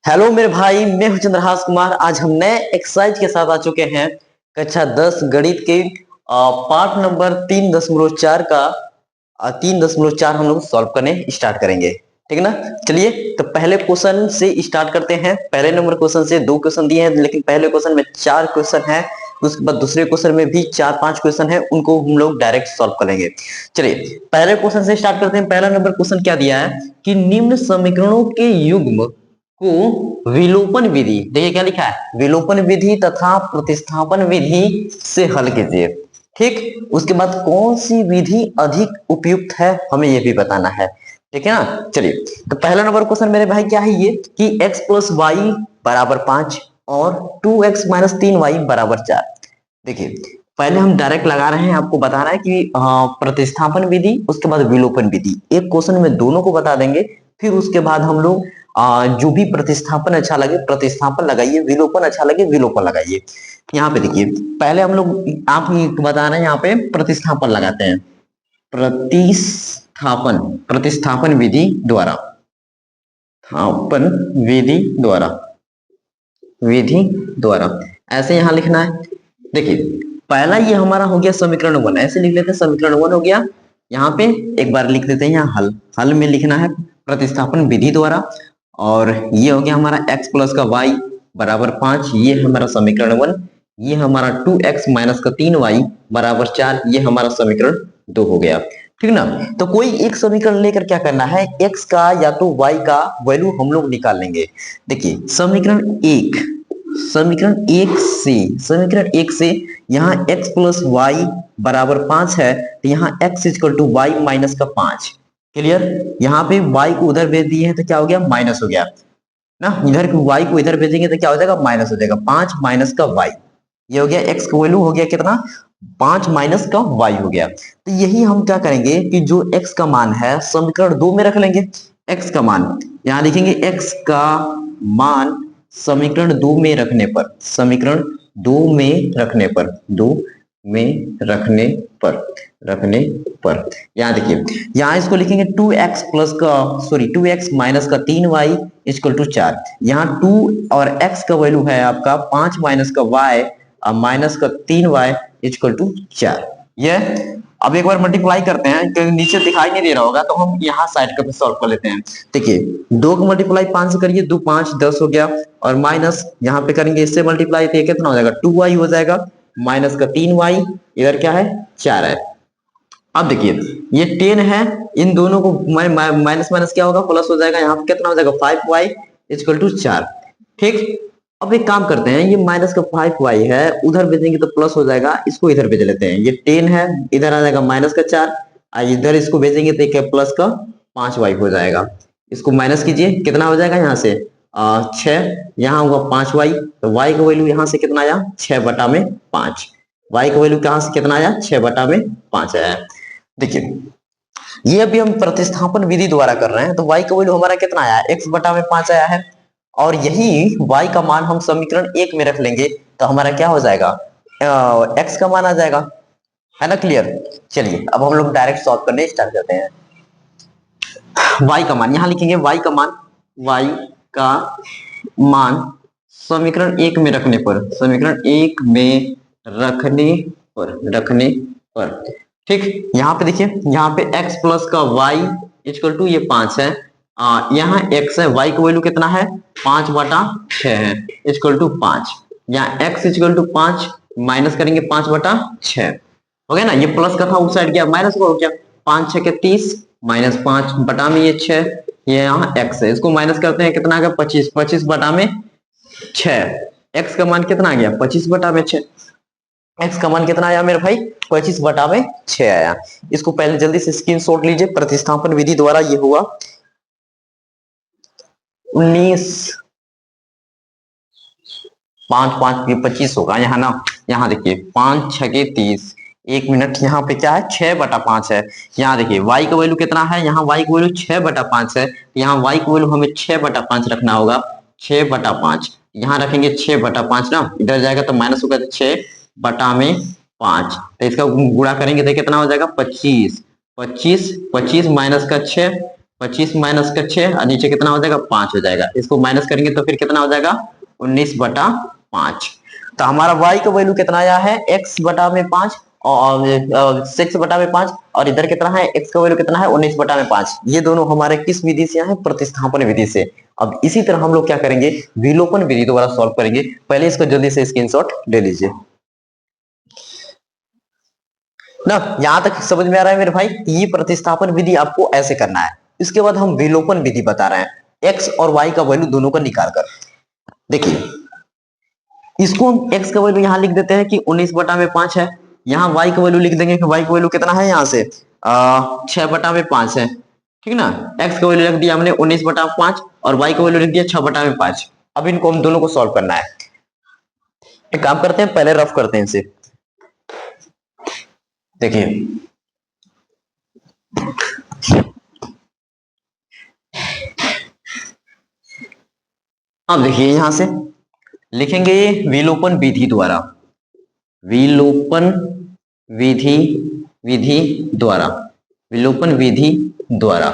Hello मेरे भाई, मैं हूं चंद्रहास कुमार। आज हम नए एक्सरसाइज के साथ आ चुके हैं। कक्षा 10 गणित के पार्ट नंबर 3.4 का 3.4 हम लोग सॉल्व करने स्टार्ट करेंगे। ठीक है ना। चलिए तो पहले क्वेश्चन से स्टार्ट करते हैं। पहले नंबर क्वेश्चन से 2 क्वेश्चन दिए हैं, लेकिन पहले क्वेश्चन में 4 क्वेश्चन है। उसके बाद दूसरे क्वेश्चन में भी 4-5 क्वेश्चन है, उनको हम लोग डायरेक्ट सॉल्व करेंगे। चलिए पहले क्वेश्चन से स्टार्ट करते हैं। पहला नंबर क्वेश्चन क्या दिया है कि निम्न समीकरणों के युग्म को विलोपन विधि, देखिए क्या लिखा है, विलोपन विधि तथा प्रतिस्थापन विधि से हल कीजिए। ठीक, उसके बाद कौन सी विधि अधिक उपयुक्त है हमें यह भी बताना है। ठीक है ना। चलिए तो पहला नंबर क्वेश्चन मेरे भाई क्या है ये कि x प्लस वाई बराबर 5 और 2x माइनस 3y बराबर 4। देखिए पहले हम डायरेक्ट लगा रहे हैं, आपको बता रहा है कि प्रतिस्थापन विधि उसके बाद विलोपन विधि। एक क्वेश्चन में दोनों को बता देंगे, फिर उसके बाद हम लोग जो भी प्रतिस्थापन अच्छा लगे प्रतिस्थापन लगाइए, विलोपन अच्छा लगे विलोपन लगाइए। यहाँ पे देखिए पहले हम लोग आप बता रहे हैं, यहाँ पे प्रतिस्थापन लगाते हैं। प्रतिस्थापन प्रतिस्थापन विधि द्वारा, स्थापन विधि द्वारा ऐसे यहाँ लिखना है। देखिए पहला ये हमारा हो गया समीकरण 1, ऐसे लिख लेते हैं समीकरण 1 हो गया। यहाँ पे एक बार लिख देते हैं, यहाँ हल हल में लिखना है प्रतिस्थापन विधि द्वारा। और ये हो गया हमारा x प्लस का y बराबर 5, ये हमारा समीकरण 1। ये हमारा 2x माइनस का 3y बराबर 4, ये हमारा समीकरण 2 हो गया। ठीक ना। तो कोई एक समीकरण लेकर क्या करना है, x का या तो y का वैल्यू हम लोग निकाल लेंगे। देखिए समीकरण एक से यहाँ x प्लस वाई बराबर 5 है, तो यहाँ x equal to Y minus का 5। क्लियर। यहाँ पे y को उधर भेज दिए हैं तो क्या हो गया, माइनस हो गया ना। इधर y को इधर भेजेंगे तो क्या हो जाएगा, माइनस हो जाएगा। 5 माइनस का y, ये हो गया x का वैल्यू हो गया कितना, 5 माइनस का y हो गया। तो यही हम क्या करेंगे कि जो x का मान है समीकरण 2 में रख लेंगे। x का मान यहाँ लिखेंगे, x का मान समीकरण 2 में रखने पर, समीकरण 2 में रखने पर, 2 में रखने पर यहाँ देखिए, यहाँ इसको लिखेंगे 2x प्लस का 2x माइनस का 3y इक्वल टू 4। यहाँ 2 और x का वैल्यू है आपका 5 माइनस का y और माइनस का 3y इक्वल टू 4। ये अब एक बार मल्टीप्लाई करते हैं, क्योंकि नीचे दिखाई नहीं दे रहा होगा, तो हम यहाँ साइड का सॉल्व कर लेते हैं। देखिए 2 को मल्टीप्लाई 5 से करिए, 2 5 10 हो गया, और माइनस यहाँ पे करेंगे इससे मल्टीप्लाई, तो ये कितना हो जाएगा, 2y हो जाएगा, माइनस का 3y, इधर क्या है 4 है। अब देखिए ये 10 है, इन दोनों को माइनस माइनस क्या होगा, प्लस हो जाएगा। यहाँ पे कितना हो जाएगा, 5y इक्वल टू 4। ठीक, अब एक काम करते हैं, ये माइनस का 5y है, उधर भेजेंगे तो प्लस हो जाएगा, इसको इधर भेज लेते हैं। ये 10 है, इधर आ जाएगा माइनस का 4, इधर इसको भेजेंगे तो एक प्लस का 5y हो जाएगा। इसको माइनस कीजिए, कितना हो जाएगा यहाँ से 6, यहाँ होगा 5y, तो y का वैल्यू यहाँ से कितना आया, 6/5। y का वैल्यू कहाँ से कितना आया, 6/5 आया। देखिए ये अभी हम प्रतिस्थापन विधि द्वारा कर रहे हैं, तो y का वैल्यू हमारा कितना आया, x/5 आया है। और यही y का मान हम समीकरण 1 में रख लेंगे तो हमारा क्या हो जाएगा, x का मान आ जाएगा, है ना। क्लियर। चलिए अब हम लोग डायरेक्ट सॉल्व करने स्टार्ट करते हैं। y का मान यहाँ लिखेंगे, y का मान समीकरण 1 में रखने पर, समीकरण 1 में रखने पर ठीक। यहाँ पे देखिए, यहाँ पे x प्लस का y इक्वल टू ये 5 है, यहाँ x है, y का वैल्यू कितना है, 5/6 है, इक्वल टू 5। यहाँ x इक्वल टू 5 माइनस करेंगे 5/6 हो गया ना। ये प्लस का था उस साइड गया, माइनस हो गया, 5 6 के 30 माइनस 5 बटा में ये 6, ये यहाँ x है, इसको माइनस करते हैं, कितना आ गया 25, 25/6। x का मान कितना आ गया, 25/6। x का मान कितना आया मेरे भाई, 25/6 आया। इसको पहले जल्दी से स्क्रीनशॉट लीजिए। प्रतिस्थापन विधि द्वारा ये हुआ 19 5 5 25 होगा यहाँ ना। यहाँ देखिए 5 6 के 30, 1 मिनट, यहाँ पे क्या है 6/5 है। यहाँ देखिए y का वैल्यू कितना है, यहाँ y का वैल्यू 6/5 है, यहाँ y का वैल्यू हमें 6/5 रखना होगा, 6/5 यहाँ रखेंगे 6/5 ना, इधर जाएगा तो माइनस होगा, 6/5, तो इसका गुणा करेंगे तो कितना हो जाएगा 25, 25 25 माइनस का 6, 25 माइनस का 6 और नीचे कितना हो जाएगा 5 हो जाएगा। इसको माइनस करेंगे तो फिर कितना हो जाएगा 19/5। तो हमारा y का वैल्यू कितना आया है x/5 और 6/5 और इधर कितना है x का वैल्यू कितना है 19/5। ये दोनों हमारे किस विधि से है प्रतिस्थापन विधि से। अब इसी तरह हम लोग क्या करेंगे विलोपन विधि दोबारा सॉल्व करेंगे। पहले इसको जल्दी से स्क्रीनशॉट ले लीजिए ना। यहां तक समझ में आ रहा है मेरे भाई। ये प्रतिस्थापन विधि आपको ऐसे करना है। इसके बाद हम विलोपन विधि बता रहे हैं x और y का वैल्यू दोनों का निकाल कर। देखिए इसको हम x का वैल्यू यहां लिख देते हैं कि 19/5 है। यहाँ y का वैल्यू लिख देंगे कि y का वैल्यू कितना है यहाँ से 6/5 है। ठीक ना। x का वैल्यू लिख दिया हमने 19/5 और y का वैल्यू लिख दिया 6/5। अब इनको हम दोनों को सॉल्व करना है। एक काम करते हैं पहले रफ करते हैं इसे। देखिए अब देखिए यहां से लिखेंगे विलोपन विधि द्वारा। विलोपन विधि विधि द्वारा विलोपन विधि द्वारा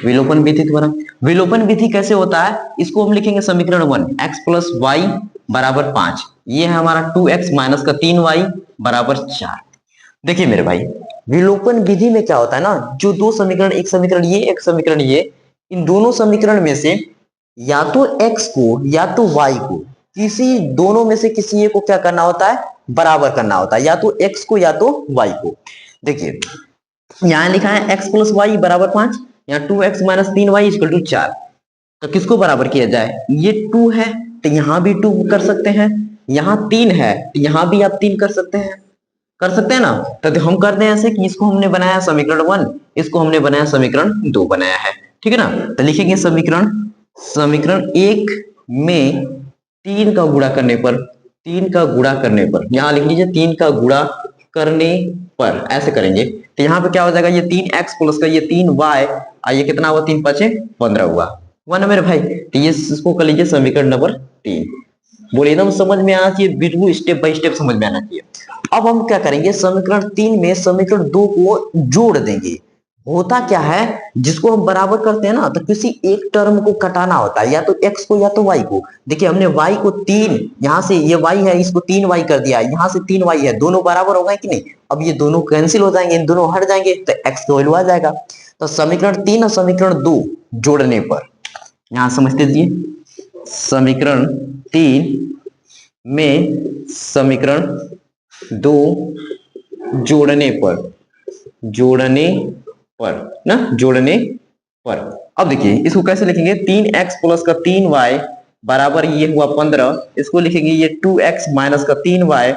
विलोपन विधि द्वारा। विलोपन विधि कैसे होता है इसको हम लिखेंगे समीकरण 1 x प्लस वाई बराबर 5। ये है हमारा 2x माइनस का 3y बराबर 4। देखिए मेरे भाई विलोपन विधि में क्या होता है ना जो दो समीकरण एक समीकरण ये एक समीकरण ये इन दोनों समीकरण में से या तो x को या तो y को किसी दोनों में से किसी एक को क्या करना होता है बराबर करना होता है। या तो x को या तो y को। देखिए यहां लिखा है x प्लस वाई बराबर 5 यहाँ 2x minus 3y equal to 4। तो किसको बराबर किया जाए ये 2 है तो यहां भी 2 कर सकते हैं। यहाँ 3 है तो यहां भी आप 3 कर सकते हैं ना। तो हम करते हैं ऐसे कि इसको हमने बनाया समीकरण 1 इसको हमने बनाया समीकरण 2 बनाया है। ठीक है ना। तो लिखेंगे समीकरण समीकरण 1 में 3 का गुणा करने पर 3 का गुणा करने पर यहां लिख लीजिए 3 का गुणा करने पर ऐसे करेंगे तो यहाँ पे क्या हो जाएगा ये 3x प्लस का ये 3y और ये कितना हुआ 3 5 15 हुआ ना मेरे भाई। तो ये इसको कर लीजिए समीकरण नंबर 3। बोले एकदम समझ में आना चाहिए बिल्कुल स्टेप बाय स्टेप समझ में आना चाहिए। अब हम क्या करेंगे समीकरण 3 में समीकरण 2 को जोड़ देंगे। होता क्या है जिसको हम बराबर करते हैं ना तो किसी एक टर्म को कटाना होता है या तो x को या तो y को। देखिए हमने y को 3 यहां से ये y है इसको 3y कर दिया यहां से 3y है दोनों बराबर हो गए कि नहीं। अब ये दोनों कैंसिल हो जाएंगे इन दोनों हट जाएंगे तो x का वैल्यू आ जाएगा। तो समीकरण 3 और समीकरण 2 जोड़ने पर यहां समझते दीजिए समीकरण 3 में समीकरण 2 जोड़ने पर अब देखिए इसको कैसे लिखेंगे 3x प्लस का 3y बराबर ये हुआ 15। इसको लिखेंगे ये 2x माइनस का 3y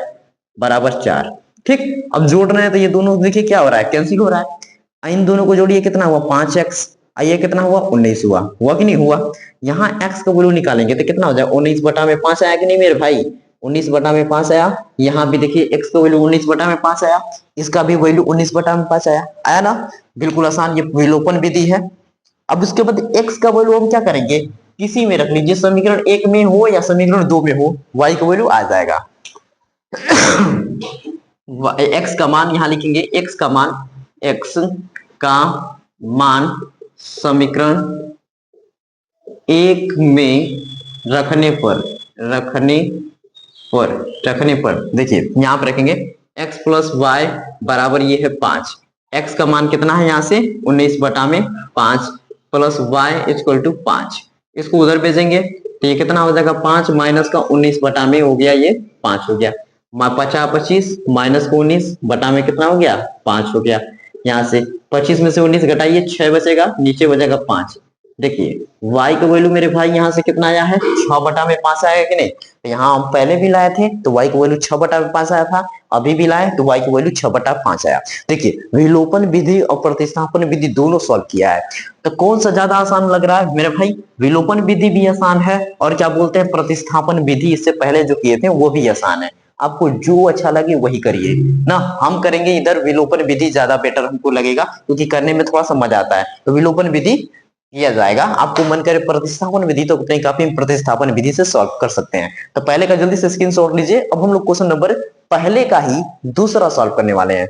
बराबर 4। ठीक। अब जोड़ रहे हैं तो ये दोनों देखिए क्या हो रहा है कैंसिल हो रहा है। इन दोनों को जोड़िए कितना हुआ 5x ये कितना हुआ 19 हुआ कि नहीं हुआ। यहाँ x का वैल्यू निकालेंगे तो कितना हो जाएगा 19/5 आया कि नहीं मेरे भाई 19/5 आया। यहाँ भी देखिए x का वैल्यू 19/5 आया इसका भी वैल्यू 19/5 आया ना। बिल्कुल आसान ये विलोपन विधि है। अब उसके बाद x का वैल्यू हम क्या करेंगे किसी में रख लीजिए समीकरण 1 में हो या समीकरण 2 में हो y का वैल्यू आ जाएगा। x का मान यहां लिखेंगे x का मान समीकरण 1 में रखने पर देखिए यहां पर रखेंगे x प्लस वाई बराबर ये है 5। x का मान कितना है यहाँ से 19/5 प्लस y इक्वल टू 5। इसको उधर भेजेंगे तो ये कितना हो जाएगा 5 माइनस का 19/में हो गया ये 5 हो गया 50 माइनस का 19 बटा में कितना हो गया 5 हो गया। यहाँ से 25 में से 19 घटाइए 6 बचेगा नीचे बचेगा 5। देखिए y का वैल्यू मेरे भाई यहाँ से कितना आया है 6/5 आया कि नहीं। तो यहाँ हम पहले भी लाए थे तो y का वैल्यू 6/5 आया था अभी भी लाए तो y का वैल्यू 6/5 आया। देखिए विलोपन विधि और प्रतिस्थापन विधि दोनों सॉल्व किया है तो कौन सा ज्यादा आसान लग रहा है मेरे भाई। विलोपन विधि भी आसान है और क्या बोलते हैं प्रतिस्थापन विधि इससे पहले जो किए थे वो भी आसान है। आपको जो अच्छा लगे वही करिए ना। हम करेंगे इधर विलोपन विधि ज्यादा बेटर हमको लगेगा क्योंकि करने में थोड़ा सा मजा आता है तो विलोपन विधि किया जाएगा। आपको मन करे प्रतिस्थापन विधि तो कहीं काफी प्रतिस्थापन विधि से सॉल्व कर सकते हैं। तो पहले का जल्दी से स्क्रीनशॉट लीजिए। अब हम लोग क्वेश्चन नंबर पहले का ही दूसरा सॉल्व करने वाले हैं।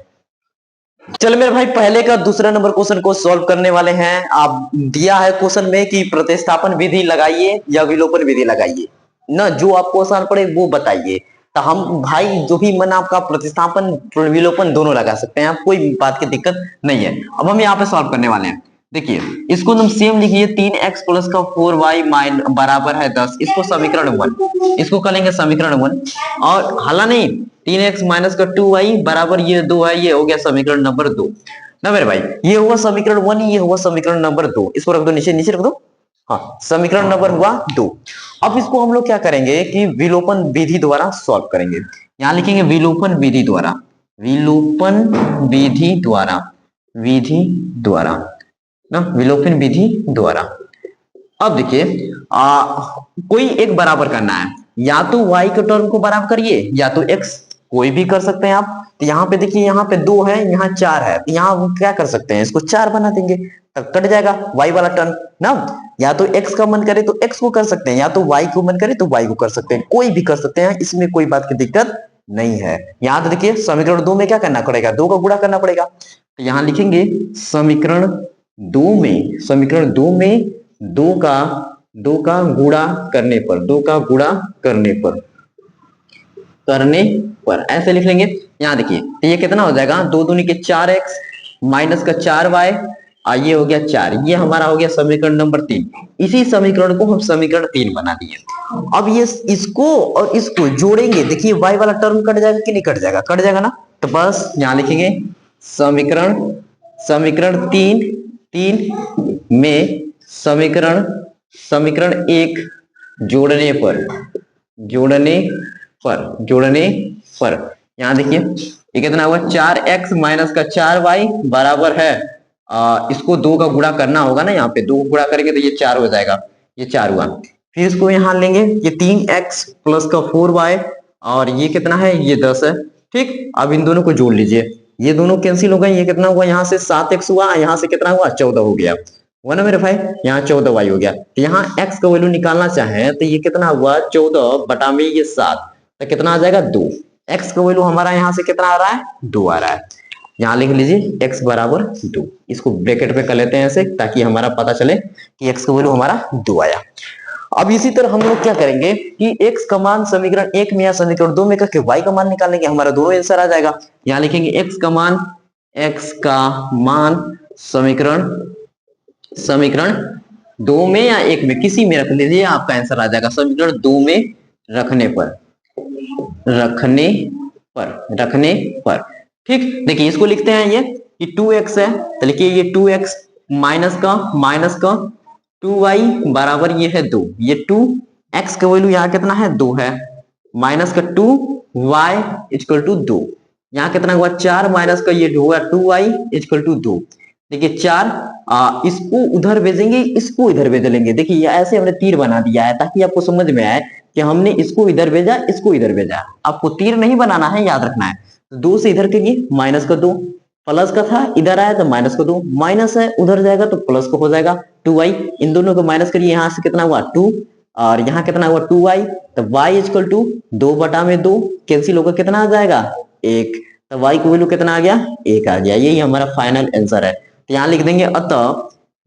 चलो मेरे भाई, पहले का दूसरा नंबर क्वेश्चन को सॉल्व करने वाले हैं। आप दिया है क्वेश्चन में कि प्रतिस्थापन विधि लगाइए या विलोपन विधि लगाइए ना, जो आपको आसान पड़े वो बताइए। तो हम भाई जो भी मन आपका, प्रतिस्थापन विलोपन दोनों लगा सकते हैं, आप कोई बात की दिक्कत नहीं है। अब हम यहाँ पे सॉल्व करने वाले हैं। देखिए इसको तुम सेम लिखिए, 3x प्लस का 4y बराबर है 10। इसको समीकरण 1, इसको करेंगे समीकरण 1। और हाला नहीं, 3x माइनस का 2y बराबर ये 2 है, ये हो गया समीकरण नंबर 2 ना मेरे भाई। ये हुआ समीकरण 1, ये हुआ समीकरण नंबर 2। इसको रख दो नीचे, नीचे रख दो। हाँ, समीकरण नंबर हुआ 2। अब इसको हम लोग क्या करेंगे कि विलोपन विधि द्वारा सॉल्व करेंगे। यहां लिखेंगे विलोपन विधि द्वारा, विलोपन विधि द्वारा, विधि द्वारा ना, विलोपन विधि द्वारा। अब देखिए कोई एक बराबर करना है, या तो y के टर्म को बराबर करिए या तो x, कोई भी कर सकते हैं आप। तो यहाँ पे देखिए, यहाँ पे 2 है, यहाँ 4 है, तो यहाँ क्या कर सकते हैं, इसको 4 बना देंगे, तब कट जाएगा y वाला टर्म ना। या तो x का मन करे तो x को कर सकते हैं, या तो y को मन करे तो y को कर सकते हैं, कोई भी कर सकते हैं, इसमें कोई बात की दिक्कत नहीं है। यहाँ तो देखिए समीकरण 2 में क्या करना पड़ेगा, 2 का गुणा करना पड़ेगा। तो यहाँ लिखेंगे समीकरण 2 में, समीकरण 2 में 2 का गुणा करने पर, 2 का गुणा करने पर ऐसे लिख लेंगे। यहाँ देखिए तो ये कितना हो जाएगा, 2 दूनी के 4x माइनस का 4y, ये हो गया 4, ये हमारा हो गया समीकरण नंबर 3। इसी समीकरण को हम समीकरण 3 बना दिए। अब ये इसको और इसको जोड़ेंगे, देखिए y वाला टर्म कट जाएगा कि नहीं कट जाएगा, कट जाएगा ना। तो बस यहाँ लिखेंगे समीकरण 3 में समीकरण 1 जोड़ने पर यहां देखिए ये कितना हुआ, 4x माइनस का 4y बराबर है, इसको 2 का गुणा करना होगा ना, यहाँ पे 2 गुणा करेंगे तो ये 4 हो जाएगा, ये 4 हुआ। फिर इसको यहाँ लेंगे, ये 3x प्लस का 4y, और ये कितना है, ये 10 है। ठीक, अब इन दोनों को जोड़ लीजिए, ये दोनों कैंसिल हो गए, ये कितना हुआ, यहाँ से 7x हुआ, यहाँ से कितना हुआ, 14 हो गया, हुआ ना मेरे भाई। यहाँ 14y हो गया। तो यहाँ x का वैल्यू निकालना चाहें तो ये कितना हुआ, 14 बटा में ये 7, तो कितना आ जाएगा, 2। x का वैल्यू हमारा यहाँ से कितना आ रहा है, 2 आ रहा है। यहाँ लिख लीजिए x बराबर 2, इसको ब्रैकेट पे कर लेते हैं ऐसे, ताकि हमारा पता चले कि x का वैल्यू हमारा 2 आया। अब इसी तरह हम लोग क्या करेंगे कि x का मान समीकरण 1 में या समीकरण 2 में करके y का मान निकालेंगे, हमारा दोनों आंसर आ जाएगा। यहाँ लिखेंगे x का मान समीकरण 2 में या 1 में, किसी में रख लीजिए, आपका आंसर आ जाएगा। समीकरण 2 में रखने पर ठीक। देखिए इसको लिखते हैं, ये 2x है, तो लिखिए ये 2x माइनस का 2y बराबर ये है 2, ये 2x का वैल्यू यहाँ कितना है, 2 है, माइनस का 2y इक्वल टू 2, यहाँ कितना हुआ, 4 माइनस का ये हुआ 2y इक्वल टू 2। देखिए 4, इसको उधर भेजेंगे, इसको इधर भेज लेंगे। देखिए ऐसे हमने तीर बना दिया है ताकि आपको समझ में आए कि हमने इसको इधर भेजा, इसको इधर भेजा। आपको तीर नहीं बनाना है, याद रखना है। तो 2 से इधर करिए, माइनस का 2, प्लस का था इधर आया तो माइनस का 2, माइनस है उधर जाएगा तो प्लस का हो जाएगा 2y। इन दोनों को माइनस करिए, यहाँ से कितना हुआ 2, और यहाँ कितना हुआ 2y, तो y इक्वल टू 2 बटा में 2 कैंसिल होकर कितना आ जाएगा, 1। तो y की वैल्यू कितना आ गया, 1 आ गया। यही हमारा फाइनल आंसर है। तो यहाँ लिख देंगे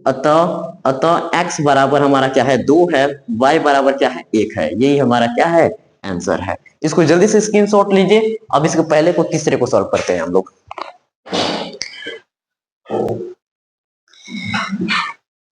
अतः x बराबर हमारा क्या है, 2 है, y बराबर क्या है, 1 है। यही हमारा क्या है, आंसर है। इसको जल्दी से स्क्रीनशॉट लीजिए। अब इसको पहले को तीसरे को सॉल्व करते हैं हम लोग।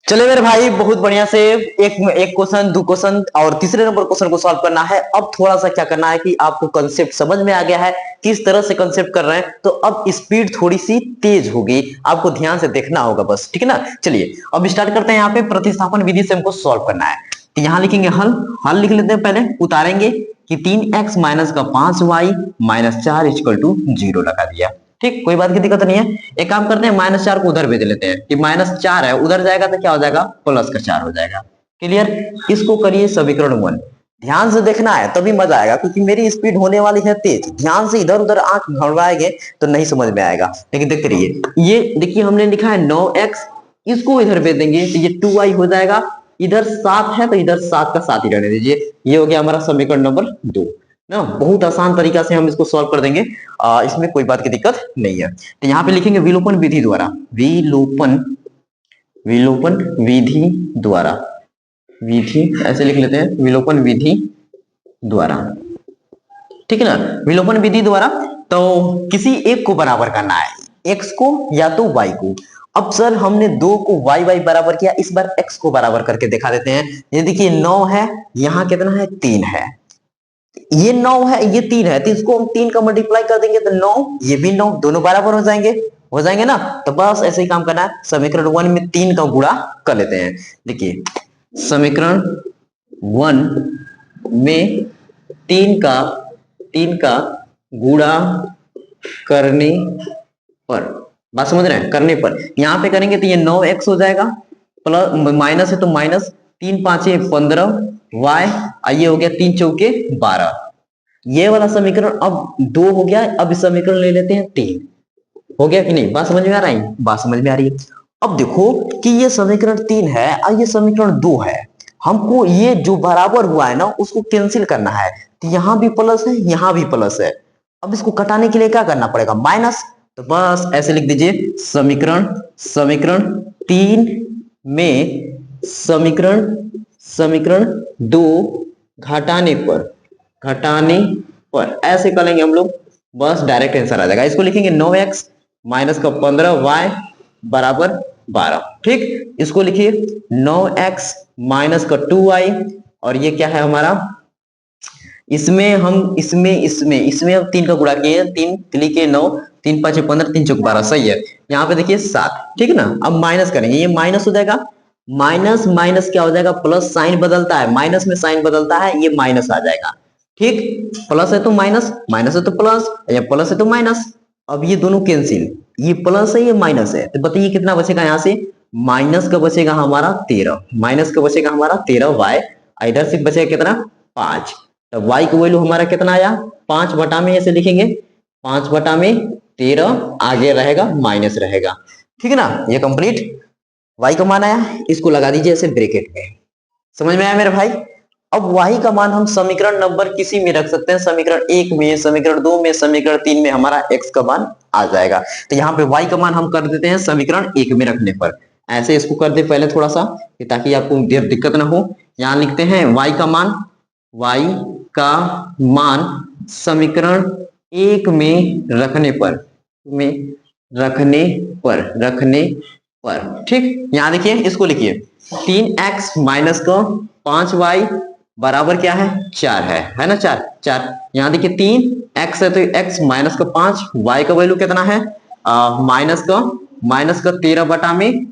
चले मेरे भाई, बहुत बढ़िया से एक क्वेश्चन, 2 क्वेश्चन और तीसरे नंबर क्वेश्चन को सॉल्व करना है। अब थोड़ा सा क्या करना है कि आपको कंसेप्ट समझ में आ गया है, किस तरह से कंसेप्ट कर रहे हैं, तो अब स्पीड थोड़ी सी तेज होगी, आपको ध्यान से देखना होगा बस, ठीक है ना। चलिए अब स्टार्ट करते हैं। यहाँ पे प्रतिस्थापन विधि से हमको सॉल्व करना है, तो यहाँ लिखेंगे हल लिख लेते हैं। पहले उतारेंगे कि 3x माइनस का 5y माइनस 4 इक्वल टू 0 लगा दिया। ठीक, कोई बात की दिक्कत नहीं है। एक काम करते हैं, -4 को उधर भेज लेते हैं कि -4 है, उधर जाएगा तो क्या हो जाएगा, प्लस का 4 हो जाएगा। क्लियर। इसको करिए समीकरण 1। ध्यान से देखना है तभी मजा आएगा, क्योंकि मेरी स्पीड होने वाली है तेज। ध्यान से इधर उधर आंख घुमाएंगे तो नहीं समझ में आएगा। लेकिन देखते रहिए, ये देखिए हमने लिखा है 9x, इसको इधर भेज देंगे तो ये 2y हो जाएगा। इधर 7 है तो इधर 7 का 7 ही रहने दीजिए। ये हो गया हमारा समीकरण नंबर 2 ना, बहुत आसान तरीका से हम इसको सॉल्व कर देंगे। इसमें कोई बात की दिक्कत नहीं है। तो यहाँ पे लिखेंगे विलोपन विधि द्वारा, विलोपन विलोपन विधि द्वारा, विधि ऐसे लिख लेते हैं, विलोपन विधि द्वारा, ठीक है ना। विलोपन विधि द्वारा तो किसी एक को बराबर करना है, x को या तो y को। अब सर हमने 2 को y बराबर किया, इस बार x को बराबर करके दिखा देते हैं। ये देखिए 9 है, यहाँ कितना है 3 है, ये 9 है ये 3 है, तो इसको हम 3 का मल्टीप्लाई कर देंगे तो 9, ये भी 9, दोनों बराबर हो जाएंगे ना। तो बस ऐसे ही काम करना है, समीकरण 1 में 3 का गुणा कर लेते हैं। देखिए समीकरण 1 में 3 का गुणा करने पर, बात समझ रहे हैं, करने पर यहाँ पे करेंगे तो ये 9x हो जाएगा, प्लस माइनस है तो माइनस, 3 5 15 y, ये हो गया 3 चौके 12। ये वाला समीकरण अब 2 हो गया, अब इस समीकरण ले लेते हैं 3, हो गया कि नहीं, बात समझ में आ रहा है, बात समझ में आ रही है। अब देखो कि ये समीकरण 3 है और ये समीकरण 2 है, हमको ये जो बराबर हुआ है ना उसको कैंसिल करना है, तो यहाँ भी प्लस है यहाँ भी प्लस है। अब इसको कटाने के लिए क्या करना पड़ेगा, माइनस। तो बस ऐसे लिख दीजिए, समीकरण 3 में समीकरण 2 घटाने पर ऐसे करेंगे हम लोग, बस डायरेक्ट आंसर आ जाएगा। इसको लिखेंगे 9x माइनस का 15y बराबर 12, ठीक। इसको लिखिए 9x माइनस का 2y, और ये क्या है हमारा, इसमें हम हम 3 का गुणा किए, 3 लिखे 9, 3 5 15, 3 चौक 12, सही है। यहाँ पे देखिए 7, ठीक है ना। अब माइनस करेंगे, ये माइनस हो जाएगा, माइनस माइनस क्या हो जाएगा, प्लस साइन बदलता है, माइनस में साइन बदलता है, ये माइनस आ जाएगा, ठीक। प्लस है तो माइनस, माइनस है तो प्लस, या प्लस है तो माइनस। अब ये दोनों कैंसिल, ये प्लस है ये माइनस है, तो बताइए कितना बचेगा, यहाँ से माइनस का बचेगा हमारा 13, माइनस का बचेगा हमारा 13y, इधर से बचेगा कितना 5। तो y का वैल्यू हमारा कितना आया, 5 बटा में ऐसे लिखेंगे, 5 बटा में 13, आगे रहेगा माइनस रहेगा, ठीक है ना। ये कंप्लीट y का मान आया, इसको लगा दीजिए ऐसे ब्रैकेट में, समझ में आया मेरे भाई। अब y का मान हम समीकरण नंबर किसी में रख सकते हैं, समीकरण 1 में, समीकरण 2 में, समीकरण 3 में हमारा x का मान आ जाएगा। तो यहाँ पे y का मान हम कर देते हैं समीकरण 1 में रखने पर, ऐसे इसको कर दे पहले थोड़ा सा, ताकि आपको दिक्कत ना हो। यहाँ लिखते हैं y का मान समीकरण 1 में रखने पर, ठीक। यहाँ देखिए इसको लिखिए, 3x माइनस का 5y बराबर क्या है 4 है ना, 4। यहाँ देखिए 3x है तो x माइनस का 5, y का वैल्यू कितना है, माइनस का 13 बटा में,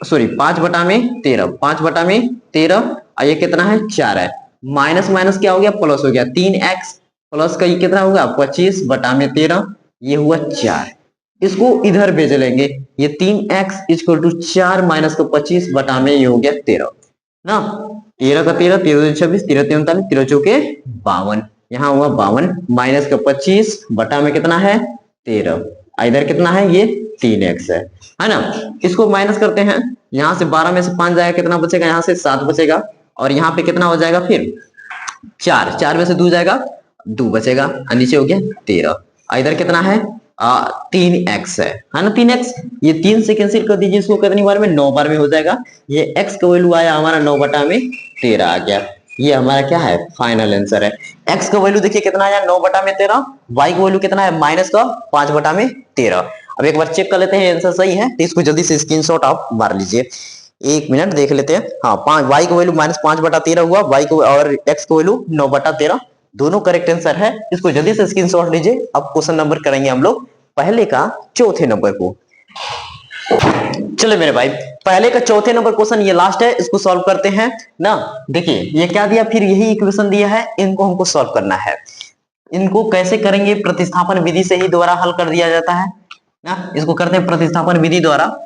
सॉरी 5 बटा में 13, 5 बटा में 13, ये कितना है 4 है, माइनस माइनस क्या हो गया प्लस हो गया, 3x प्लस का ये कितना होगा 25 बटा में 13, ये हुआ 4। इसको इधर भेज लेंगे, ये 3x इक्वल टू 4 माइनस का 25 बटा में ये हो गया 13 ना, 13 का 13, 13 26, 13 39, 13 चौके 52, यहाँ हुआ 52, माइनस का 25 बटा में कितना है 13, इधर कितना है ये 3x है ना। इसको माइनस करते हैं, यहाँ से 12 में से 5 जाएगा, कितना बचेगा, यहाँ से 7 बचेगा, और यहाँ पे कितना हो जाएगा फिर 4 में से 2 जाएगा, 2 बचेगा, नीचे हो गया 13, इधर कितना है 3x है ना, 3x, ये 3 से कैंसिल कर दीजिए, इसको कितनी बार में 9 बार में हो जाएगा। ये x का वैल्यू आया हमारा 9 बटा में 13 आ गया, ये हमारा क्या है फाइनल आंसर है। x का वैल्यू देखिए कितना आया 9 बटा में 13, y का वैल्यू कितना है माइनस का 5 बटा में 13। अब एक बार चेक कर लेते हैं आंसर सही है, तो इसको जल्दी से स्क्रीनशॉट आप मार लीजिए, 1 मिनट देख लेते हैं। हाँ, 5 y का वैल्यू माइनस 5 बटा 13 हुआ, y को और x का वैल्यू 9 बटा 13, दोनों करेक्ट आंसर है। इसको जल्दी से स्क्रीनशॉट लीजिए। अब क्वेश्चन नंबर करेंगे हम लोग पहले का चौथे नंबर को। चलो मेरे भाई, पहले का चौथे नंबर क्वेश्चन ये लास्ट है, इसको सॉल्व करते हैं ना। देखिए ये क्या दिया, फिर यही इक्वेशन दिया है, इनको हमको सॉल्व करना है। इनको कैसे करेंगे, प्रतिस्थापन विधि से ही द्वारा हल कर दिया जाता है ना। इसको करते हैं प्रतिस्थापन विधि द्वारा,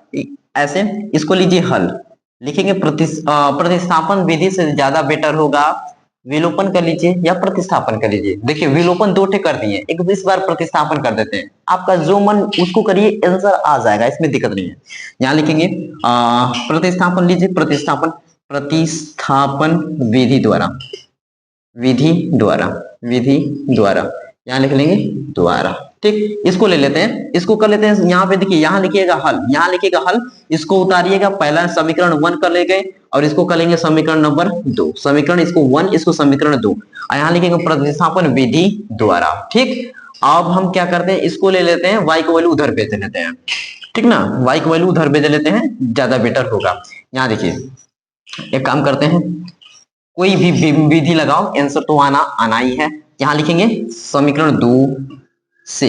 ऐसे इसको लीजिए हल, लिखेंगे प्रतिस्थापन विधि से ज्यादा बेटर होगा विलोपन कर लीजिए या प्रतिस्थापन कर लीजिए। देखिए विलोपन 2 ठे कर दिए, एक इस बार प्रतिस्थापन कर देते हैं, आपका जो मन उसको करिए, आंसर आ जाएगा, इसमें दिक्कत नहीं है। यहाँ लिखेंगे प्रतिस्थापन लीजिए, प्रतिस्थापन विधि द्वारा विधि द्वारा, यहाँ लिख लेंगे द्वारा। ठीक, इसको ले लेते हैं, इसको कर लेते हैं। यहाँ पे देखिए, यहाँ लिखिएगा हल, यहाँ लिखिएगा हल, इसको उतारिएगा, पहला समीकरण 1 कर ले गए और इसको कर लेंगे समीकरण नंबर 2, समीकरण इसको 1, इसको समीकरण 2, और यहाँ लिखेंगे प्रतिस्थापन विधि द्वारा। ठीक, अब हम क्या करते हैं, इसको ले लेते हैं, y को वैल्यू उधर भेज लेते हैं। ठीक ना, y को वैल्यू उधर भेज लेते हैं, ज्यादा बेटर होगा। यहाँ देखिए, एक काम करते हैं, कोई भी विधि लगाओ, आंसर तो आना ही है। यहाँ लिखेंगे समीकरण 2 से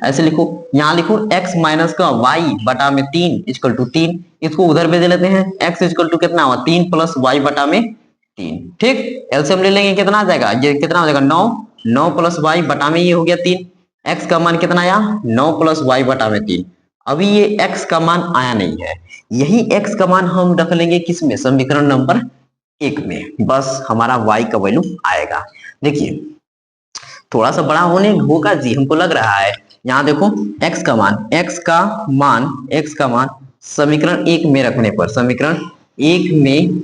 ऐसे लिखो, यहाँ लिखो x माइनस का y बटा में 3 इक्वल टू 3, इसको उधर भेज लेते हैं, x इक्वल टू कितना हुआ 3 प्लस y बटा में 3। ठीक, एलसीएम ले लेंगे, कितना आ जाएगा, ये कितना हो जाएगा 9, 9 प्लस y बटा में ये हो गया 3, x का मान कितना आया 9 प्लस y बटा में 3। अभी ये x का मान आया नहीं है, यही x का मान हम रख लेंगे किसमें, समीकरण नंबर 1 में, बस हमारा y का वैल्यू आएगा। देखिए थोड़ा सा बड़ा होने होगा जी, हमको लग रहा है। यहाँ देखो x का मान समीकरण 1 में रखने पर, समीकरण 1 में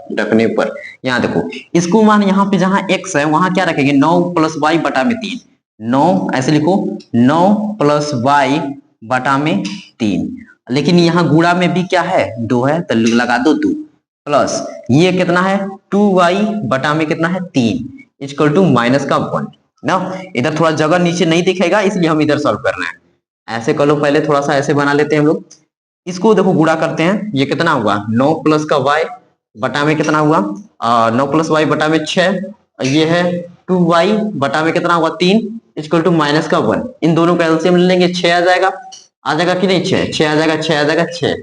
रखने पर यहाँ देखो, इसको मान यहाँ पे जहाँ x है वहां क्या रखेंगे 9 प्लस y बटा में 3, 9 ऐसे लिखो 9 प्लस y बटा में 3, लेकिन यहाँ गुणा में भी क्या है 2 है, तो लगा दो 2 प्लस ये कितना है 2y बटा में कितना है 3 इक्वल टू माइनस का 1 ना। इधर थोड़ा जगह नीचे नहीं दिखेगा, इसलिए हम इधर सॉल्व करना है। ऐसे कर लो, पहले थोड़ा सा ऐसे बना लेते हैं हम लोग, इसको देखो गुणा करते हैं, ये कितना हुआ 9 प्लस का y बटा में कितना हुआ 9 प्लस y बटा में 6, ये है 2y बटा में कितना हुआ 3 इक्वल टू माइनस का 1। इन दोनों का एलसीएम ले लेंगे, 6 आ जाएगा कि नहीं, 6 आ जाएगा 6।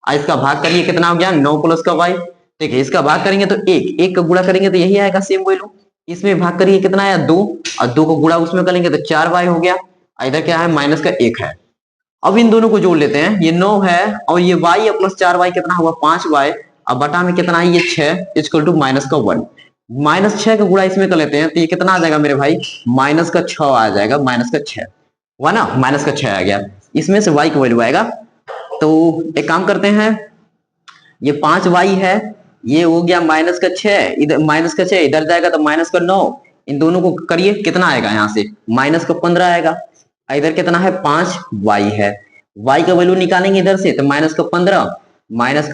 इसका भाग करिए, कितना हो गया 9 प्लस का y, ठीक है, इसका भाग करेंगे तो 1 का गुणा करेंगे तो यही आएगा सेम वैल्यू। इसमें भाग करिए कितना आया 2, और 2 को गुणा उसमें करेंगे तो 4y हो गया, इधर क्या है माइनस का 1 है। अब इन दोनों को जोड़ लेते हैं, ये 9 है और ये y प्लस 4y कितना हुआ 5y, अब बटा में कितना है ये 6 इक्वल टू माइनस का 1, माइनस 6 का गुणा इसमें कर लेते हैं तो ये कितना आ जाएगा मेरे भाई माइनस का 6 आ जाएगा, माइनस का 6 हुआ ना, माइनस का 6 आ गया, इसमें से y का वैल्यू आएगा। तो एक काम करते हैं, ये 5y है, ये हो गया माइनस का 6, इधर माइनस का 6 इधर जाएगा तो माइनस का 9, इन दोनों को करिए कितना आएगा यहाँ से माइनस का 15 आएगा, इधर कितना है 5y है, y का वैल्यू निकालेंगे इधर से तो माइनस का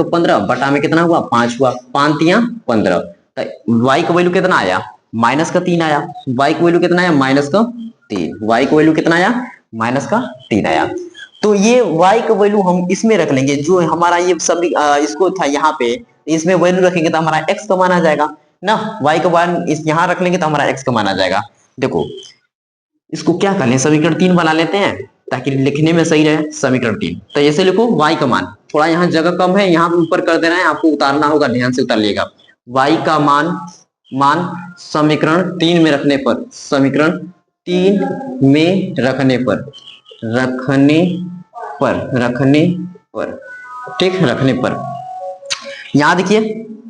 15 बटा में कितना हुआ 5 हुआ, 5 या 15, तो y का वैल्यू कितना आया माइनस का 3 आया, y का वैल्यू कितना आया माइनस का 3, y का वैल्यू कितना आया माइनस का 3 आया। तो ये y का वैल्यू हम इसमें रख लेंगे, जो हमारा ये सभी इसको था यहाँ पे, इसमें वैल्यू रखेंगे तो हमारा x का मान आ जाएगा ना, y का मान इस यहाँ रख लेंगे तो हमारा x का मान आ जाएगा। देखो इसको क्या कर लें, समीकरण 3 बना लेते हैं ताकि लिखने में सही रहे, समीकरण 3। तो ऐसे लिखो y का मान, थोड़ा यहाँ जगह कम है, यहाँ पे ऊपर कर देना है, आपको उतारना होगा, ध्यान से उतार लिएगा। y का मान समीकरण 3 में रखने पर, समीकरण 3 में रखने पर ठीक, रखने पर यहाँ देखिए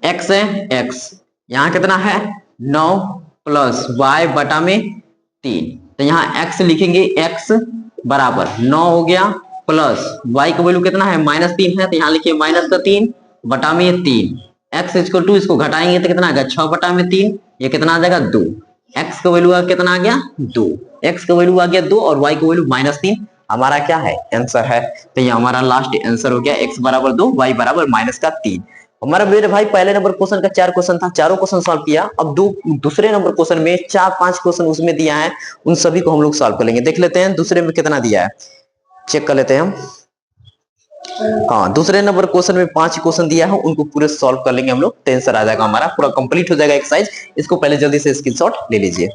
x है, x यहाँ कितना है 9 प्लस y बटा में 3, तो यहाँ x लिखेंगे, x बराबर 9 हो गया प्लस y का वैल्यू कितना है -3 है, तो यहाँ लिखिए माइनस का 3 बटा में 3, x इक्वल टू इसको घटाएंगे तो कितना आ गया 6 बटा में 3, ये कितना आ जाएगा 2, x का वैल्यू कितना आ गया 2, x का वैल्यू आ गया 2 और y का वैल्यू -3, हमारा क्या है आंसर है। तो ये हमारा लास्ट आंसर हो गया, x बराबर 2 y बराबर -3। हमारा मेरे भाई पहले नंबर क्वेश्चन का 4 क्वेश्चन था, चारों क्वेश्चन सॉल्व किया। अब दूसरे नंबर क्वेश्चन में 4-5 क्वेश्चन उसमें दिया है, उन सभी को हम लोग सॉल्व कर लेंगे। देख लेते हैं दूसरे में कितना दिया है, चेक कर लेते हैं हम। हाँ, दूसरे नंबर क्वेश्चन में 5 क्वेश्चन दिया है, उनको पूरे सॉल्व कर लेंगे हम लोग, तो आंसर आ जाएगा हमारा, पूरा कंप्लीट हो जाएगा एक्सरसाइज। इसको पहले जल्दी से स्क्रीनशॉट ले लीजिए।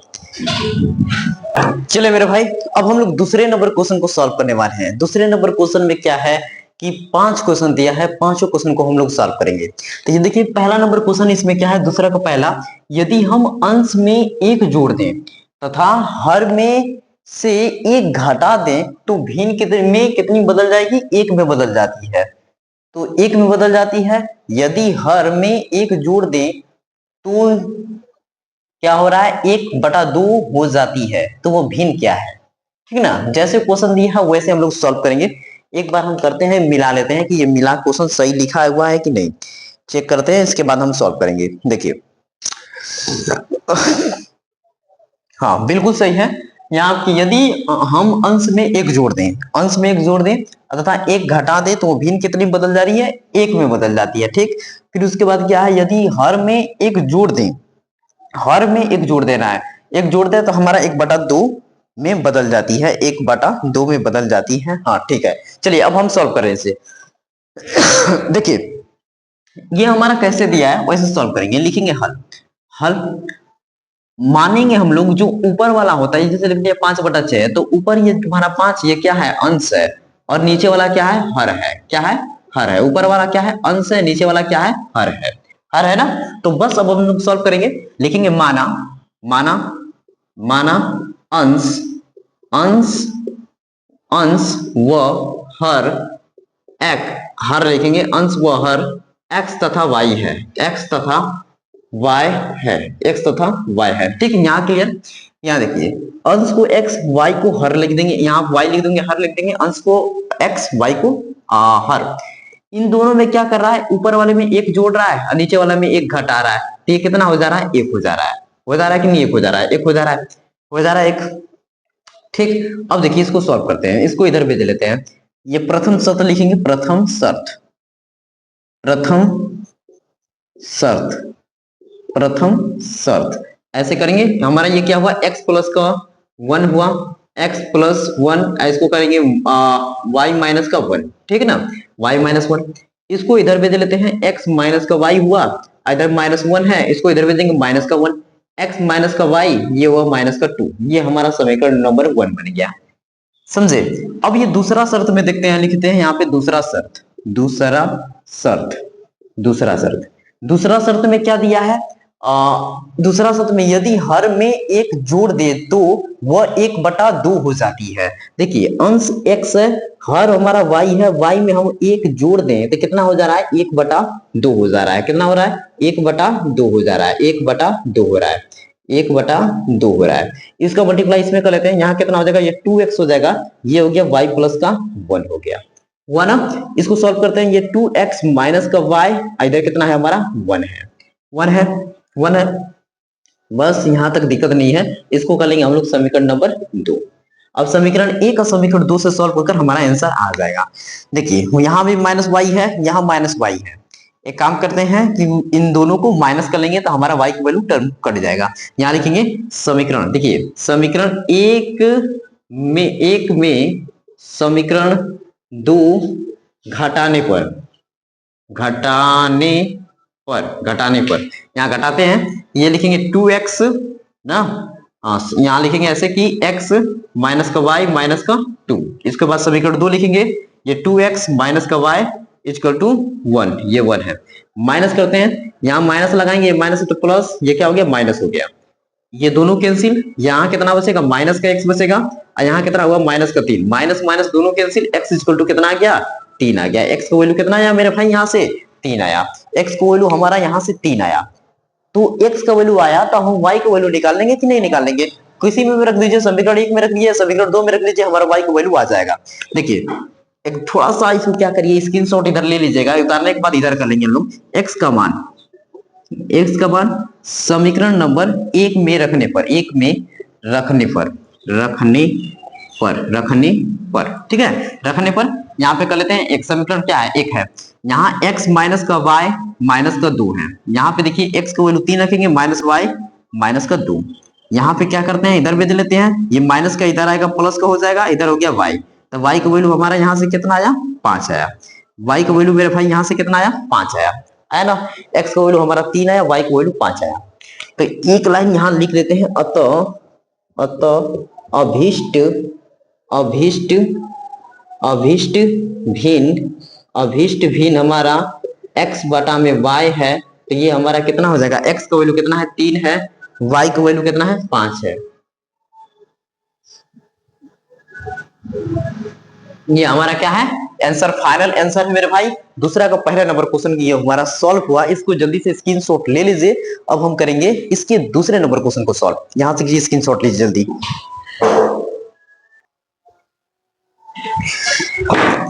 चलिए मेरे भाई, अब हम लोग दूसरे नंबर क्वेश्चन को सॉल्व करने वाले हैं। दूसरे नंबर क्वेश्चन में क्या है कि 5 क्वेश्चन दिया है, पांचों क्वेश्चन को हम लोग सॉल्व करेंगे। तो ये देखिए पहला नंबर क्वेश्चन इसमें क्या है, दूसरा का पहला, यदि हम अंश में 1 जोड़ दें तथा हर में से 1 घटा दें तो भिन्न कितनी बदल जाएगी, 1 में बदल जाती है। तो 1 में बदल जाती है, यदि हर में 1 जोड़ दें तो क्या हो रहा है 1/2 हो जाती है, तो वो भिन्न क्या है, ठीक ना। जैसे क्वेश्चन दिया है वैसे हम लोग सॉल्व करेंगे। एक बार हम करते हैं, मिला लेते हैं कि ये मिला क्वेश्चन सही लिखा हुआ है कि नहीं, चेक करते हैं, इसके बाद हम सॉल्व करेंगे। देखिए हाँ बिल्कुल सही है। यहाँ की यदि हम अंश में एक जोड़ दें, अंश में एक जोड़ दें तथा एक घटा दें तो वो भिन्न कितनी बदल जा रही है, एक में बदल जाती है। ठीक, फिर उसके बाद क्या है, यदि हर में एक जोड़ दें, हर में एक जोड़ देना है, एक जोड़ दें तो हमारा 1/2 में बदल जाती है, 1/2 में बदल जाती है। हाँ ठीक है, चलिए अब हम सॉल्व करें इसे। देखिए ये हमारा कैसे दिया है वैसे सॉल्व करेंगे, लिखेंगे हल। हल मानेंगे हम लोग जो ऊपर वाला होता है, जैसे लिख दिया 5/6, तो ऊपर ये तुम्हारा 5 ये क्या है, अंश है, और नीचे वाला क्या है, हर है। क्या है, हर है। ऊपर वाला क्या है, अंश है, नीचे वाला क्या है, हर है। हर है ना। तो बस अब हम लोग सॉल्व करेंगे, लिखेंगे माना, माना, माना अंश, अंश, अंश व हर एक, हर लिखेंगे अंश व हर x तथा y है, x तथा y है, x तथा y है। ठीक है, यहाँ क्लियर। यहाँ देखिए अंश को x, y को हर लिख देंगे, यहाँ y लिख देंगे, हर लिख देंगे, अंश को x, y को हर। इन दोनों में क्या कर रहा है, ऊपर वाले में एक जोड़ रहा है और नीचे वाले में एक घटा रहा है, तो ये कितना हो जा रहा है, एक हो जा रहा है। हो जा रहा है कि नहीं, एक हो जा रहा है, एक हो जा रहा है, हो जा रहा है एक। ठीक, अब देखिए इसको सॉल्व करते हैं, इसको इधर भेज लेते हैं। ये प्रथम शर्त लिखेंगे, प्रथम शर्त, प्रथम शर्त, प्रथम शर्त। ऐसे करेंगे हमारा ये क्या हुआ, x प्लस का 1 हुआ, x प्लस 1, इसको करेंगे y माइनस का 1। ठीक है ना, y माइनस 1, इसको इधर भेज लेते हैं, x माइनस का y हुआ, इधर -1 है, इसको इधर भेजेंगे माइनस का 1, x माइनस का y ये हुआ माइनस का 2। ये हमारा समीकरण नंबर 1 बन गया, समझे। अब ये दूसरा शर्त में देखते हैं, लिखते हैं यहाँ पे दूसरा शर्त, दूसरा शर्त, दूसरा शर्त। दूसरा शर्त में क्या दिया है, दूसरा शर्त में यदि हर में एक जोड़ दे तो वह 1/2 हो जाती है। देखिए अंश x है, हर हमारा y है, y में हम एक जोड़ दें तो कितना हो जा रहा है, 1/2 हो जा रहा है। कितना हो रहा है, 1/2 हो जा रहा है, 1/2 हो रहा है, 1/2 हो रहा है। इसका मल्टीप्लाई इसमें कर लेते हैं, यहाँ कितना हो जाएगा, ये 2x हो जाएगा, ये हो गया y प्लस का 1 हो गया, हुआ ना। इसको सॉल्व करते हैं, ये 2x माइनस का y, इधर कितना है हमारा 1 है, 1 है, 1 है। बस यहां तक दिक्कत नहीं है। इसको कर लेंगे हम लोग समीकरण नंबर 2। अब समीकरण 1 का समीकरण 2 से सॉल्व होकर हमारा आंसर आ जाएगा। देखिए यहाँ भी -y है, यहाँ -y है। एक काम करते हैं कि इन दोनों को माइनस कर लेंगे तो हमारा y की वैल्यू टर्म कट जाएगा। यहाँ लिखेंगे समीकरण, देखिए समीकरण एक में समीकरण 2 घटाने पर, घटाने पर, घटाने पर, यहाँ घटाते हैं, ये लिखेंगे 2x ना, यहाँ लिखेंगे ऐसे कि x माइनस का y माइनस का 2। इसके बाद समीकरण 2 लिखेंगे, ये 2x माइनस का y इक्वल टू 1, ये 1 है। माइनस करते हैं, यहाँ माइनस लगाएंगे, माइनस तो प्लस, ये क्या हो गया, माइनस हो गया, ये दोनों कैंसिल, यहाँ कितना बचेगा, माइनस का x बचेगा, और यहाँ कितना हुआ, माइनस का 3, माइनस माइनस दोनों कैंसिल, x इक्वल टू कितना आ गया, 3 आ गया। x का वैल्यू कितना आया मेरे भाई, यहाँ से 3 आया, x का वैल्यू हमारा यहाँ से 3 आया। तो x का वैल्यू आया तो हम y का वैल्यू निकाल लेंगे कि नहीं निकाल लेंगे, किसी में भी रख दीजिए, समीकरण 1 में रख दीजिए, समीकरण 2 में रख लीजिए, हमारा y का वैल्यू आ जाएगा। देखिए एक थोड़ा सा इसको क्या करिए, स्क्रीनशॉट इधर ले लीजिएगा, उतारने के बाद इधर कर लेंगे हम लोग, x का मान, x का मान समीकरण नंबर 1 में रखने पर, 1 में रखने पर, रखने पर, रखने पर, ठीक है, रखने पर यहाँ पे कर लेते हैं, एक समीकरण क्या है, 1 है, यहाँ x माइनस का y माइनस का 2 है, यहाँ पे देखिए x का वैल्यू 3 रखेंगे, माइनस y माइनस का 2, यहाँ पे क्या करते हैं, इधर भेज लेते हैं, ये माइनस का इधर आएगा, प्लस का हो जाएगा, इधर हो गया y, तो y का वैल्यू हमारा यहाँ से कितना आया, 5 आया, y का वैल्यू मेरे भाई यहाँ से कितना आया, 5 आया, है ना। x का वैल्यू हमारा 3 आया, y का वैल्यू 5 आया। तो एक लाइन यहां लिख देते हैं, अतः, अतः अभीष्ट, अभीष्ट, अभीष्ट भिन्न, अभीष्ट भिन्न हमारा x बटा में y है, तो ये हमारा कितना हो जाएगा, x का वैल्यू कितना है, 3 है, y का वैल्यू कितना है, 5 है। ये हमारा क्या है, आंसर, फाइनल आंसर है मेरे भाई। दूसरा का पहला नंबर क्वेश्चन ये हमारा सॉल्व हुआ, इसको जल्दी से स्क्रीनशॉट ले लीजिए। अब हम करेंगे इसके दूसरे नंबर क्वेश्चन को सॉल्व, यहां से स्क्रीनशॉट लीजिए जल्दी।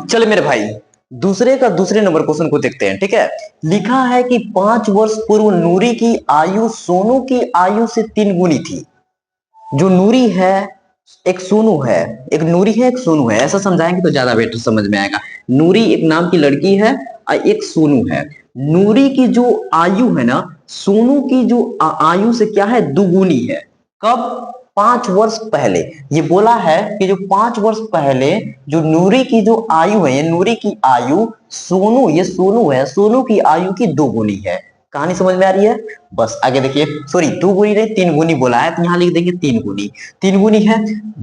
चलो मेरे भाई दूसरे नंबर क्वेश्चन को देखते हैं। ठीक है, लिखा है कि 5 वर्ष पूर्व नूरी की आयु सोनू की आयु से 3 गुनी थी। जो नूरी है एक सोनू है, एक नूरी है एक सोनू है, ऐसा समझाएंगे तो ज्यादा बेटर समझ में आएगा। नूरी एक नाम की लड़की है और एक सोनू है। नूरी की जो आयु है ना, सोनू की जो आयु से क्या है, दुगुनी है। कब? 5 वर्ष पहले। ये बोला है कि जो 5 वर्ष पहले जो नूरी की जो आयु है, ये नूरी की आयु सोनू, ये सोनू है, सोनू की आयु की 2 गुनी है। कहानी समझ में आ रही है? बस आगे देखिए, सॉरी 2 गुनी नहीं 3 गुनी बोला है, तो यहां लिख देंगे 3 गुनी। 3 गुनी है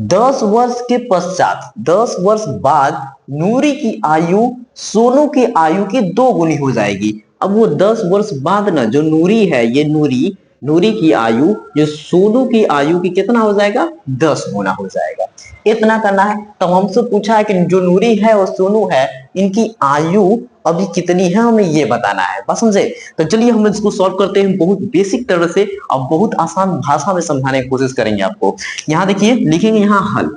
10 वर्ष के पश्चात, 10 वर्ष बाद नूरी की आयु सोनू की आयु की 2 गुनी हो जाएगी। अब वो 10 वर्ष बाद ना जो नूरी है, ये नूरी, नूरी की आयु जो सोनू की आयु की कितना हो जाएगा, 10 गुना हो जाएगा। इतना करना है। तो हमसे पूछा है कि जो नूरी है और सोनू है, इनकी आयु अभी कितनी है, हमें ये बताना है। बस समझे? तो चलिए हम इसको सॉल्व करते हैं बहुत बेसिक तरह से और बहुत आसान भाषा में समझाने की कोशिश करेंगे आपको। यहाँ देखिए, लिखेंगे यहाँ हल।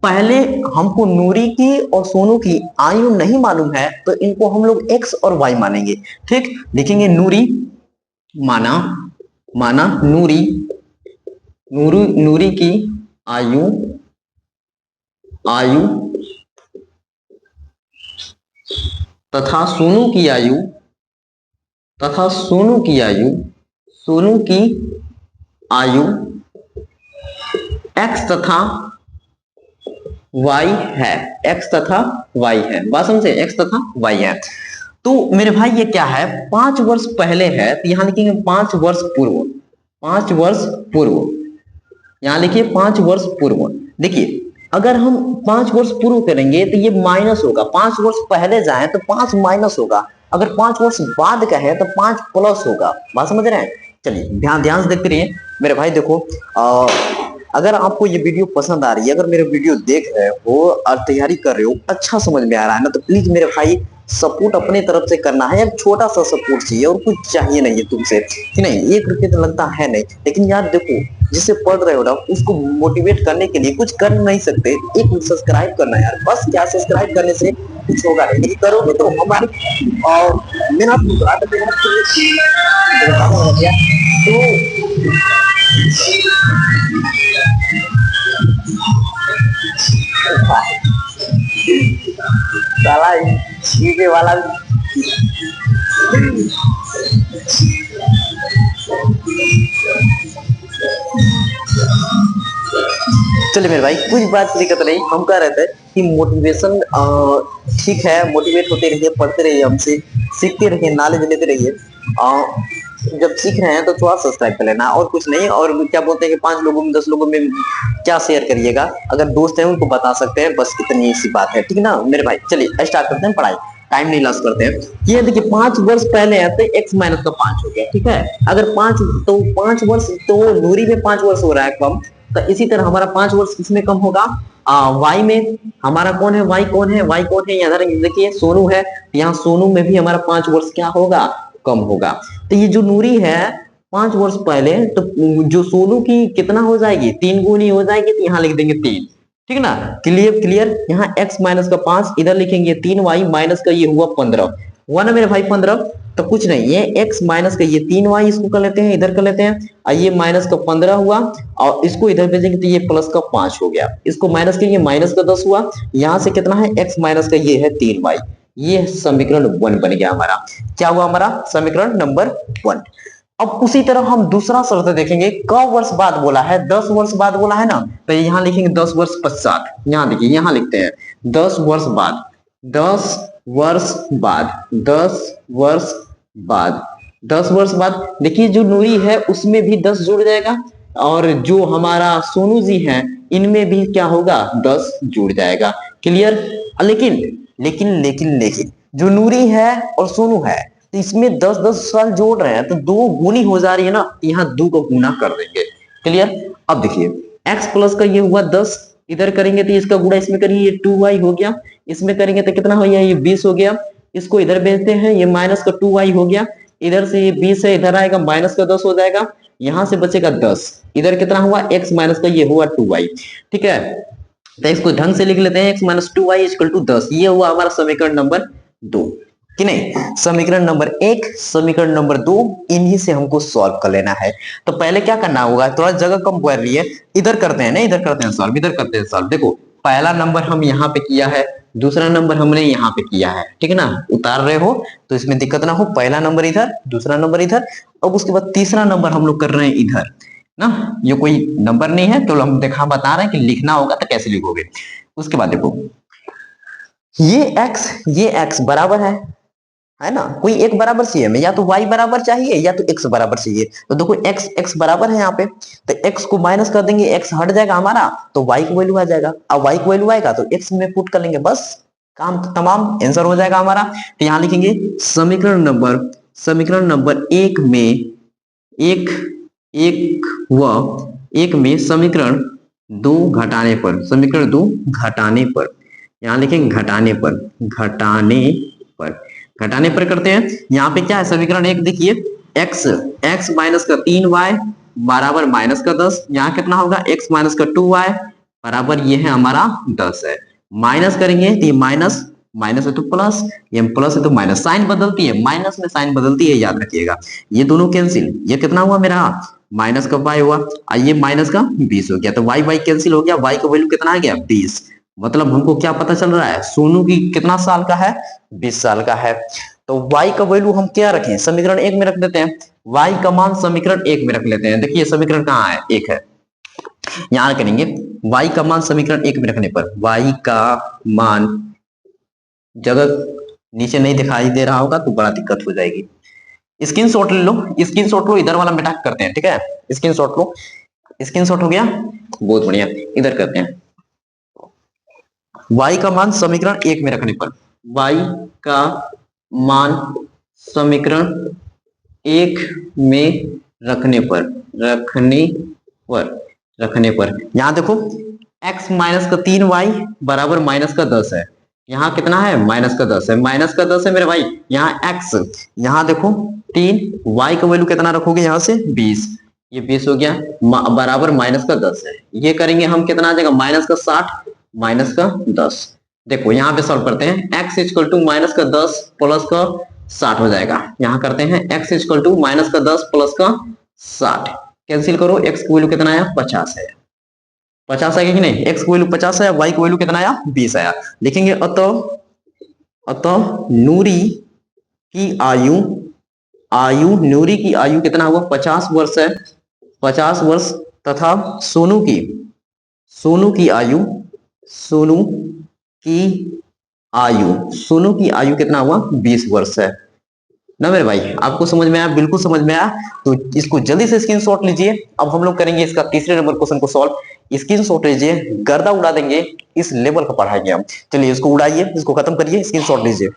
पहले हमको नूरी की और सोनू की आयु नहीं मालूम है, तो इनको हम लोग एक्स और वाई मानेंगे। ठीक, लिखेंगे नूरी, माना नूरी, नूरी की आयु तथा सोनू की आयु, सोनू की आयु x तथा y है, x तथा y है। बात समझे? x तथा y है। तो मेरे भाई ये क्या है, 5 वर्ष पहले है, तो यहां लिखेंगे 5 वर्ष पूर्व, 5 वर्ष पूर्व। यहां लिखिए 5 वर्ष पूर्व। देखिए अगर हम 5 वर्ष पूर्व करेंगे तो ये माइनस होगा, 5 वर्ष पहले जाए तो 5 माइनस होगा, अगर 5 वर्ष बाद का है तो 5 प्लस होगा। बात समझ रहे हैं? चलिए ध्यान से देखते रहिए मेरे भाई। देखो अगर आपको ये वीडियो पसंद आ रही है, अगर मेरे वीडियो देख रहे हो और तैयारी कर रहे हो, अच्छा समझ में आ रहा है ना, तो प्लीज मेरे भाई सपोर्ट अपने तरफ से करना है। एक छोटा सा सपोर्ट चाहिए और कुछ चाहिए नहीं है तुमसे, कि नहीं 1 रुपये तो लगता है नहीं, लेकिन यार देखो जिससे पढ़ रहे हो ना, उसको मोटिवेट करने के लिए कुछ कर नहीं सकते, एक सब्सक्राइब करना यार, बस। क्या सब्सक्राइब करने से कुछ होगा नहीं, लेकिन करोगे तो हमारे मेहनत साला ये वाला चलिए मेरे भाई, कुछ बात की दिक्कत नहीं। हम कह रहे थे कि मोटिवेशन ठीक है, मोटिवेट होते रहिए, पढ़ते रहिए, हमसे सीखते रहिए, नॉलेज लेते रहिए। जब सीख रहे हैं तो थोड़ा सब्सक्राइब कर लेना, और कुछ नहीं। और क्या बोलते हैं कि 5 लोगों में 10 लोगों में क्या शेयर करिएगा, अगर दोस्त हैं उनको बता सकते हैं, बस इतनी सी बात है। ठीक ना मेरे भाई? चलिए स्टार्ट करते हैं पढ़ाई, टाइम नहीं लॉस करते हैं। ये देखिए 5 वर्ष पहले है तो x माइनस का 5 हो गया। ठीक है, अगर 5 तो 5 वर्ष तो दूरी में 5 वर्ष हो रहा है कम, तो इसी तरह हमारा 5 वर्ष किसमें कम होगा, y में। हमारा कौन है, y कौन है, y कौन है, यहाँ देखिए सोनू है, यहाँ सोनू में भी हमारा 5 वर्ष क्या होगा, कम होगा। तो ये जो नूरी है 5 वर्ष पहले, तो जो सोनू की कितना हो जाएगी, 3 गुनी हो जाएगी, तो यहाँ लिख देंगे 3। ठीक ना, क्लियर। यहाँ x माइनस का 5, इधर लिखेंगे 3y माइनस का ये हुआ 15, हुआ ना मेरे भाई 15। तो कुछ नहीं, ये x माइनस का ये 3y, इसको कर लेते हैं, इधर कर लेते हैं, और ये माइनस का 15 हुआ, और इसको इधर भेजेंगे तो ये प्लस का 5 हो गया, इसको माइनस के ये माइनस का 10 हुआ। यहाँ से कितना है, x माइनस का ये है 3y। ये समीकरण 1 बन गया हमारा। क्या हुआ हमारा, समीकरण नंबर 1। अब उसी तरह हम दूसरा शर्त देखेंगे। कब वर्ष बाद बोला है, 10 वर्ष बाद बोला है ना, तो यहाँ लिखेंगे 10 वर्ष पश्चात। यहाँ देखिए, यहाँ लिखते हैं 10 वर्ष बाद, 10 वर्ष बाद, 10 वर्ष बाद, 10 वर्ष बाद। देखिए जो नूरी है उसमें भी 10 जुड़ जाएगा, और जो हमारा सोनू जी हैं इनमें भी क्या होगा, 10 जुड़ जाएगा। क्लियर। लेकिन जो नूरी है और सोनू है, तो इसमें 10-10 साल जोड़ रहे हैं, तो 2 गुनी हो जा रही है ना, यहाँ 2 को गुना कर देंगे। क्लियर। अब देखिए x प्लस का ये हुआ 10, इधर करेंगे तो इसका गुणा इसमें करिए, ये 2y हो गया, इसमें करेंगे तो कितना हो गया, ये 20 हो गया, इसको इधर भेजते हैं, ये माइनस का 2y हो गया, इधर से ये 20 है, इधर आएगा माइनस का 10 हो जाएगा, यहाँ से बचेगा 10, इधर कितना हुआ, x माइनस का ये हुआ 2y। ठीक है, तो इसको ढंग से लिख लेते हैं, x minus 2y equal to 10। ये हुआ हमारा समीकरण नंबर 2 कि नहीं। समीकरण नंबर 1, समीकरण नंबर 2, इन्हीं से हमको सॉल्व कर लेना है। तो पहले क्या करना होगा, थोड़ा जगह कम पड़ रही है, इधर करते हैं ना, इधर करते हैं सॉल्व, इधर करते हैं सॉल्व। देखो पहला नंबर हम यहाँ पे किया है, दूसरा नंबर हमने यहाँ पे किया है, ठीक है ना। उतार रहे हो तो इसमें दिक्कत ना हो, पहला नंबर इधर, दूसरा नंबर इधर, अब उसके बाद तीसरा नंबर हम लोग कर रहे हैं इधर ना। ये कोई नंबर नहीं है तो हम देखा बता रहे हैं कि लिखना होगा तो कैसे लिखोगे। उसके बाद देखो ये x बराबर है ना, कोई एक बराबर चाहिए हमें, या तो y बराबर चाहिए या तो x बराबर चाहिए। तो देखो x बराबर है यहाँ पे, तो x को माइनस कर देंगे, x हट जाएगा हमारा तो y को वैल्यू आ जाएगा, अब y को वैल्यू आएगा तो x में पुट कर लेंगे, बस काम तमाम, आंसर हो जाएगा हमारा। तो यहाँ लिखेंगे समीकरण नंबर एक में एक में समीकरण 2 घटाने पर, समीकरण 2 घटाने पर, यहाँ लिखेंगे घटाने पर करते हैं। यहाँ पे क्या है, समीकरण 1 देखिए, x माइनस का 3y बराबर माइनस का 10, यहाँ कितना होगा x माइनस का 2y बराबर ये है हमारा 10 है। माइनस करेंगे तो ये माइनस, माइनस है तो प्लस, ये प्लस है तो माइनस, साइन बदलती है, माइनस में साइन बदलती है, याद रखिएगा। ये दोनों कैंसिल, ये कितना हुआ मेरा माइनस का y हुआ, ये माइनस का 20 हो गया, तो y कैंसिल हो गया, y का वैल्यू कितना आ गया 20। मतलब हमको क्या पता चल रहा है, सोनू की कितना साल का है, 20 साल का है। तो y का वैल्यू हम क्या रखें, समीकरण 1 में रख देते हैं, y का मान समीकरण 1 में रख लेते हैं। देखिए समीकरण कहाँ है, 1 है, यहां करेंगे y का मान समीकरण 1 में रखने पर, y का मान, जगह नीचे नहीं दिखाई दे रहा होगा तो बड़ा दिक्कत हो जाएगी। स्क्रीनशॉट ले लो, स्क्रीनशॉट लो, इधर वाला बेटा करते हैं, ठीक है, स्क्रीनशॉट लो, स्क्रीनशॉट हो गया, बहुत बढ़िया, इधर करते हैं। y का मान समीकरण 1 में रखने पर, y का मान समीकरण 1 में रखने पर यहां देखो x माइनस का 3y बराबर माइनस का 10 है, यहाँ कितना है माइनस का 10 है, माइनस का 10 है मेरे भाई, यहाँ x, यहाँ देखो 3, y का वैल्यू कितना रखोगे यहाँ से 20, ये 20 हो गया बराबर माइनस का 10 है। ये करेंगे हम कितना आ जाएगा माइनस का 60 माइनस का 10। देखो यहाँ पे सॉल्व करते हैं, x इक्वल टू माइनस का 10 प्लस का 60 हो जाएगा। यहाँ करते हैं x इक्वल टू माइनस का 10 प्लस का 60, कैंसिल करो, x की वैल्यू कितना आया 50 है, 50 आएगा कि नहीं, x की वैल्यू 50 है, y की वैल्यू कितना आया 20 आया। लिखेंगे अतः नूरी की आयु कितना हुआ 50 वर्ष है, 50 वर्ष, तथा सोनू की आयु कितना हुआ 20 वर्ष है ना मेरे भाई। आपको समझ में आया, बिल्कुल समझ में आया, तो इसको जल्दी से स्क्रीनशॉट लीजिए। अब हम लोग करेंगे इसका तीसरे नंबर क्वेश्चन को सॉल्व, स्क्रीनशॉट लीजिए, गर्दा उड़ा देंगे, इस लेवल का पढ़ाएंगे हम। चलिए इसको उड़ाइए, इसको खत्म करिए, स्क्रीनशॉट लीजिए।